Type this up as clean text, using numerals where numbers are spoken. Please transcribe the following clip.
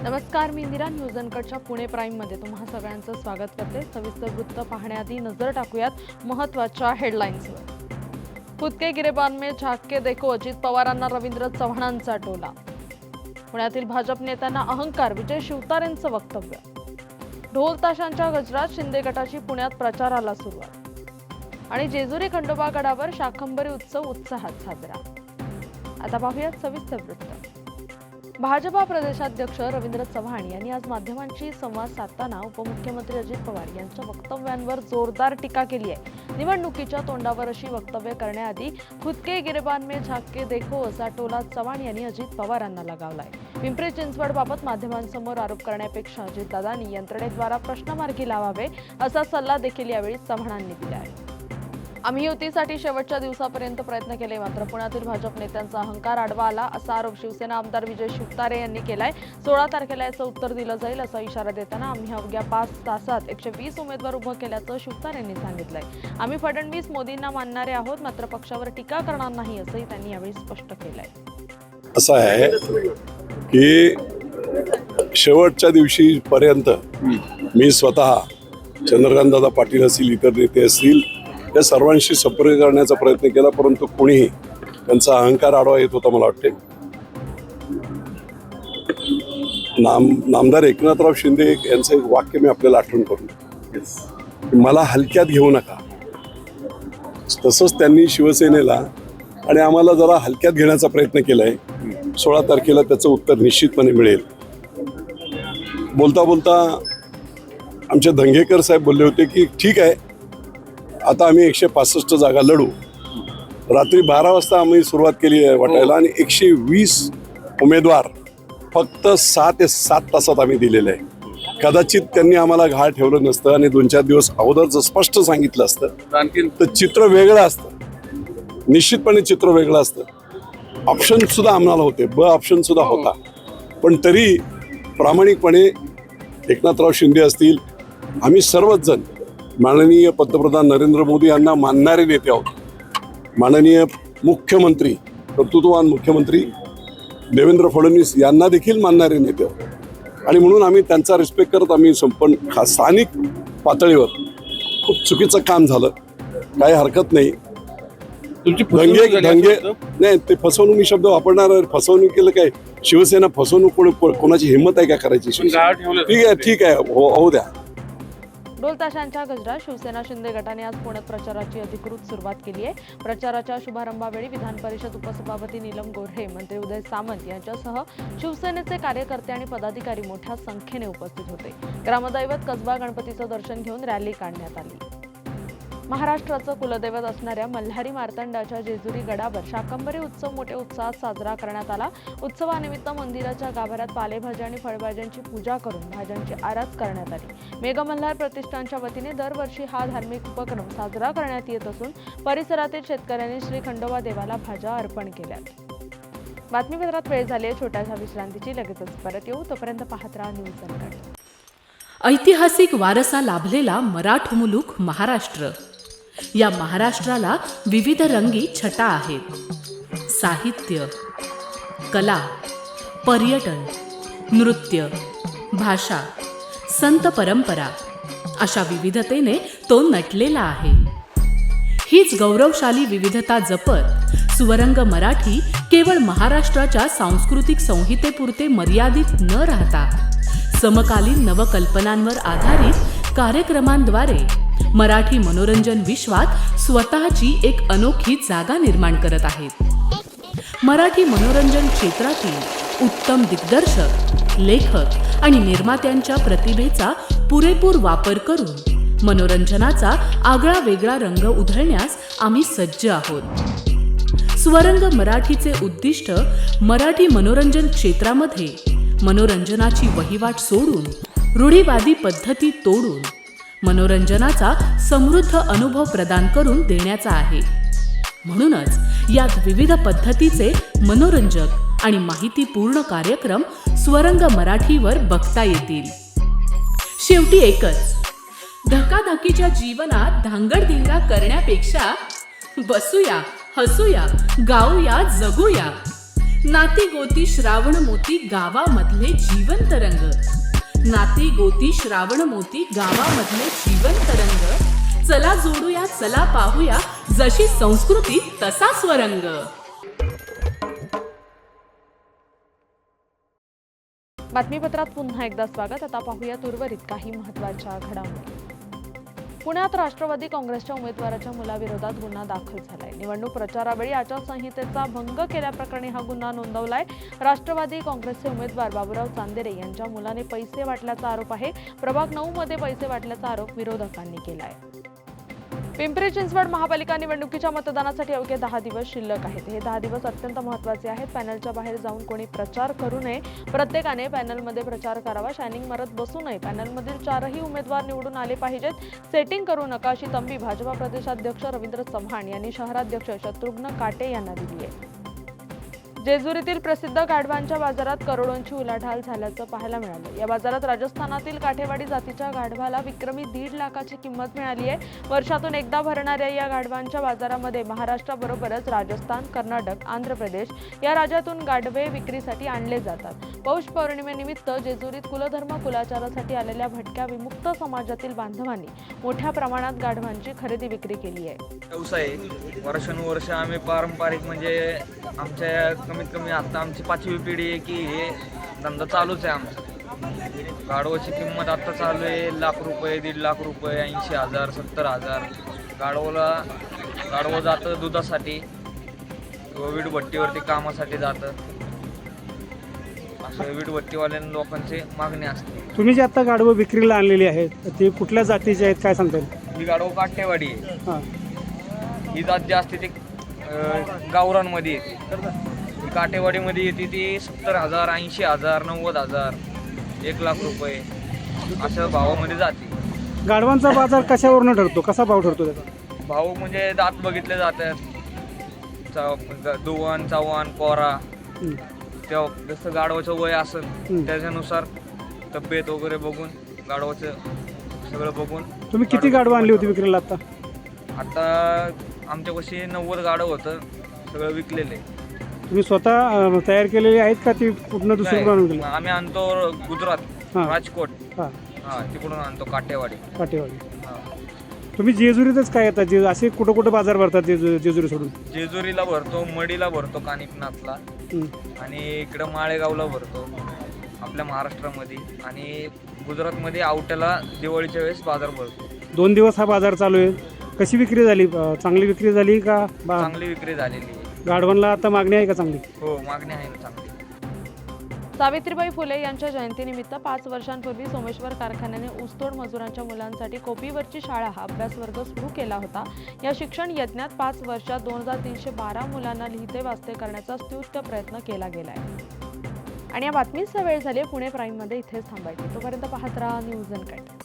नमस्कार, मी इंदिरा. न्यूज अनकटच्या पुणे प्राईममध्ये तुम्हा सगळ्यांचं स्वागत करते. सविस्तर वृत्त पाहण्याआधी नजर टाकूयात महत्त्वाच्या हेडलाईन्सवर. खुद के गिरेबान में झाक के देखो, अजित पवारांना रवींद्र चव्हाणांचा टोला. पुण्यातील भाजप नेत्यांना अहंकार, विजय शिवतारेंचं वक्तव्य. ढोल ताशांच्या गजरात शिंदे गटाची पुण्यात प्रचाराला सुरुवात. आणि जेजुरी खंडोबा गडावर शाकंभरी उत्सव उत्साहात साजरा. आता पाहूयात सविस्तर वृत्त. भाजपा प्रदेशाध्यक्ष रवींद्र चव्हाण यांनी आज माध्यमांशी संवाद साधताना उपमुख्यमंत्री अजित पवार यांच्या वक्तव्यांवर जोरदार टीका केली आहे. निवडणुकीच्या तोंडावर अशी वक्तव्य करण्याआधी खुद के गिरेबान में झाक के देखो असा टोला चव्हाण यांनी अजित पवारांना लगावलाय. पिंपरी चिंचवडबाबत माध्यमांसमोर आरोप करण्यापेक्षा अजितदादांनी यंत्रणेद्वारा प्रश्न मार्गी लावावे असा सल्ला देखील यावेळी चव्हाणांनी दिला आहे. आम्ही युतीसाठी शेवटच्या दिवसापर्यंत प्रयत्न केले, मात्र पुण्यातील भाजप नेत्यांचा अहंकार आडवा आला असा आरोप शिवसेना आमदार विजय शिवतारे यांनी केलाय. 16 तारखेला याचं उत्तर दिलं जाईल असा इशारा देताना आम्ही अवघ्या 5 तासात 120 उमेदवार उभं केल्याचं शिवतारे यांनी सांगितलंय. आम्ही फडणवीस मोदींना मानणारे आहोत, मात्र पक्षावर टीका करणार नाही असंही त्यांनी यावेळी स्पष्ट केलंय. असं आहे की शेवटच्या दिवशी पर्यंत मी स्वतः चंद्रकांतदादा पाटील असतील, इतर नेते असतील, या सर्वांशी संपर्क करण्याचा प्रयत्न केला, परंतु कोणीही त्यांचा अहंकार आडवा येत होता. मला वाटते नामदार एकनाथराव शिंदे यांचं एक वाक्य मी आपल्याला आठवण करून, मला हलक्यात घेऊ नका. तसंच त्यांनी शिवसेनेला आणि आम्हाला जरा हलक्यात घेण्याचा प्रयत्न केलाय. 16 तारखेला त्याचं उत्तर निश्चितपणे मिळेल. बोलता बोलता आमचे धंगेकर साहेब बोलले होते की ठीक आहे, आता आम्ही 165 जागा लढू. रात्री 12 वाजता आम्ही सुरुवात केली आहे वाटायला आणि 120 उमेदवार फक्त 6 ते 7 तासात आम्ही दिलेले आहे. कदाचित त्यांनी आम्हाला घाळ ठेवलं नसतं आणि 2-4 दिवस अगोदर जर स्पष्ट सांगितलं असतं तर चित्र वेगळं असतं. निश्चितपणे चित्र वेगळं असतं. ऑप्शन सुद्धा आम्हाला होते, ऑप्शन सुद्धा होता. पण तरी प्रामाणिकपणे एकनाथराव शिंदे असतील, आम्ही सर्वच जण माननीय पंतप्रधान नरेंद्र मोदी यांना मानणारे नेते आहोत. माननीय मुख्यमंत्री, कर्तृत्ववान मुख्यमंत्री देवेंद्र फडणवीस यांना देखील मानणारे नेते आहोत. आणि म्हणून आम्ही त्यांचा रिस्पेक्ट करत आम्ही संपन्न स्थानिक पातळीवर खूप चुकीचं काम झालं, काही हरकत नाही. दंगे नाही, ते फसवणूक मी शब्द वापरणार. फसवणूक केलं काय, शिवसेना फसवणूक कोणाची हिंमत आहे का करायची? ठीक आहे, होऊ द्या. ढोल ताशांच्या गजरात शिवसेना शिंदे गटाने आज पुण्यात प्रचाराची अधिकृत सुरुवात केली आहे. प्रचाराच्या शुभारंभावेळी विधान परिषद उपसभापती नीलम गोऱ्हे, मंत्री उदय सामंत यांच्यासह शिवसेनेचे कार्यकर्ते आणि पदाधिकारी मोठ्या संख्येने उपस्थित होते. ग्रामदैवत कसबा गणपतीचं दर्शन घेऊन रॅली काढण्यात आली. महाराष्ट्राचं कुलदैवत असणाऱ्या मल्हारी मार्तंडाच्या जेजुरी गडावर शाकंभरी उत्सव मोठ्या उत्साहात साजरा करण्यात आला. उत्सवानिमित्त मंदिराच्या गाभाऱ्यात पालेभाज्या आणि फळभाज्यांची पूजा करून भाज्यांची आरास करण्यात आली. मेघ मल्हार प्रतिष्ठानच्या वतीने दरवर्षी हा धार्मिक उपक्रम साजरा करण्यात येत असून परिसरातील शेतकऱ्यांनी श्री खंडोबा देवाला भाज्या अर्पण केल्यात. बातमीपत्रात वेळ झाली आहे छोट्याशा विश्रांतीची. लगेचच परत येऊ, तोपर्यंत पाहत राहा न्यूज अनकट. ऐतिहासिक वारसा लाभलेला मराठ मुलूक महाराष्ट्र. या महाराष्ट्राला विविध रंगी छटा आहेत. साहित्य, कला, पर्यटन, नृत्य, भाषा, संत परंपरा अशा विविधतेने तो नटलेला आहे. हीच गौरवशाली विविधता जपत सुवरंग मराठी केवळ महाराष्ट्राच्या सांस्कृतिक संहितेपुरते मर्यादित न राहता समकालीन नवकल्पनांवर आधारित कार्यक्रमांद्वारे मराठी मनोरंजन विश्वात स्वतःची एक अनोखी जागा निर्माण करत आहेत. मराठी मनोरंजन क्षेत्रातील उत्तम दिग्दर्शक, लेखक आणि निर्मात्यांच्या प्रतिभेचा पुरेपूर वापर करून मनोरंजनाचा आगळा वेगळा रंग उधळण्यास आम्ही सज्ज आहोत. स्वरंग मराठीचे उद्दिष्ट मराठी मनोरंजन क्षेत्रामध्ये मनोरंजनाची वहिवाट सोडून, रूढीवादी पद्धती तोडून मनोरंजनाचा समृद्ध अनुभव प्रदान करून देण्याचा आहे. म्हणूनच यात विविध पद्धतीचे मनोरंजक आणि माहितीपूर्ण कार्यक्रम स्वरंग मराठीवर बघता येतील. शेवटी एकच, धकाधकीच्या जीवनात धांगडधिंगा करण्यापेक्षा बसूया, हसूया, गाऊया, जगूया. नाती गोती श्रावण मोती गावामधले जिवंत रंग. नाती गोती श्रावण मोती गावामधले जिवंत रंग. चला जोडूया, चला पाहूया, जशी संस्कृती तसा स्वरंग. बातमीपत्रात पुन्हा एकदा स्वागत. आता पाहूयात उर्वरित काही महत्त्वाच्या घडामोडी. पुण्यात राष्ट्रवादी काँग्रेसच्या उमेदवाराच्या मुलाविरोधात गुन्हा दाखल झालाय. निवडणूक प्रचारावेळी आचारसंहितेचा भंग केल्याप्रकरणी हा गुन्हा नोंदवलाय. राष्ट्रवादी काँग्रेसचे उमेदवार बाबूराव चांदेरे यांच्या मुलाने पैसे वाटल्याचा आरोप आहे. प्रभाग 9 मध्ये पैसे वाटल्याचा आरोप विरोधकांनी केलाय. पिंपरी चिंचवड महापालिका निवडणुकीच्या मतदानासाठी अवघे 10 दिवस शिल्लक आहेत. हे 10 दिवस अत्यंत महत्त्वाचे आहेत. पॅनलच्या बाहेर जाऊन कोणी प्रचार करू नये. प्रत्येकाने पॅनलमध्ये प्रचार करावा. शायनिंग मारत बसू नये. पॅनलमधील 4ही उमेदवार निवडून आले पाहिजेत. सेटिंग करू नका अशी तंबी भाजपा प्रदेशाध्यक्ष रवींद्र चव्हाण यांनी शहराध्यक्ष शत्रुघ्न काटे यांना दिली आहे. जेजुरीतील प्रसिद्ध गाढवांच्या बाजारात करोडोंची उलाढाल झाल्याचं पाहायला मिळालं. या बाजारात राजस्थानातील काठेवाडी जातीच्या गाढवाला विक्रमी 1.5 लाखाची किंमत मिळाली आहे. वर्षातून एकदा भरणाऱ्या या गाढवांच्या बाजारामध्ये महाराष्ट्राबरोबरच राजस्थान, कर्नाटक, आंध्र प्रदेश या राज्यातून गाढवे विक्रीसाठी आणले जातात. पौष पौर्णिमेनिमित्त जेजुरीत कुलधर्म कुलाचारासाठी आलेल्या भटक्या विमुक्त समाजातील बांधवांनी मोठ्या प्रमाणात गाढवांची खरेदी विक्री केली आहे. व्यवसाय वर्षानुवर्ष आम्ही पारंपरिक म्हणजे आमच्या कमीत कमी आता आमची 5वी पिढी आहे की हे धंदा चालूच आहे आमचा. गाढवाची किंमत आता चालू आहे ₹1 लाख, ₹1.5 लाख, 80,000, 70,000. गाढवं जातं दुधासाठी, वीटभट्टीवरती कामासाठी जातं. असं वीटभट्टीवाल्या लोकांची मागणी असते. तुम्ही जे आता गाढवं विक्रीला आणलेली आहेत ते कुठल्या जातीचे आहेत काय सांगता येईल? ही गाढवं काठेवाडी आहे. हां, ही जात जी असते ती गावरांमध्ये येते. ही काठेवाडीमध्ये येते ती 70,000, 80,000, 90,000, ₹1 लाख अशा भावामध्ये जाते. गाढवांचा बाजार कशावरून ठरतो, कसा भाव ठरतो त्याचा? भाव म्हणजे दात बघितले जातात, दुवान, चव्हाण, कोरा. हं. तेव्हा जसं गाढवाचं वय असेल त्याच्यानुसार तब्येत वगैरे बघून गाढवाचं सगळं बघून. तुम्ही किती गाढवं आणली होती विक्रीला आता? आता आमच्यापाशी 90 गाढव होतं, सगळं विकलेले. तुम्ही स्वतः तयार केलेली आहेत का ती कुठनं दुसरीकडून आणून गेली? आम्ही आणतो गुजरात, हां. राजकोट, हां, हा तिकडून आणतो काठेवाडी. काठेवाडी. हा. तुम्ही जेजुरीतच काय येतात असे कुठं कुठं बाजार भरतात जेजुरी सोडून? जेजुरीला भरतो, मडीला भरतो, कानिपनाथला, हं. आणि इकडं माळेगावला भरतो आपल्या महाराष्ट्रामध्ये, आणि गुजरातमध्ये आवट्याला दिवाळीच्या वेळेस बाजार भरतो. 2 दिवस हा बाजार चालू आहे. कशी विक्री झाली? चांगली विक्री झाली का? चांगली विक्री झालेली आहे. गाढवांना आता मागणी आहे का चांगली? हो, मागणी आहे ना चांगली. सावित्रीबाई फुले यांच्या जयंतीनिमित्त 5 वर्षांपूर्वी सोमेश्वर कारखान्याने ऊसतोड मजुरांच्या मुलांसाठी कोपीवरची शाळा हा अभ्यासवर्ग सुरू केला होता. या शिक्षण यज्ञात 5 वर्षात 2312 मुलांना लिहिते वाचते करण्याचा स्तुत्य प्रयत्न केला गेलाय. आणि या बातमीचा वेळ झाली. पुणे प्राईममध्ये इथेच थांबायची. तोपर्यंत पाहत राहा न्यूज अनकट.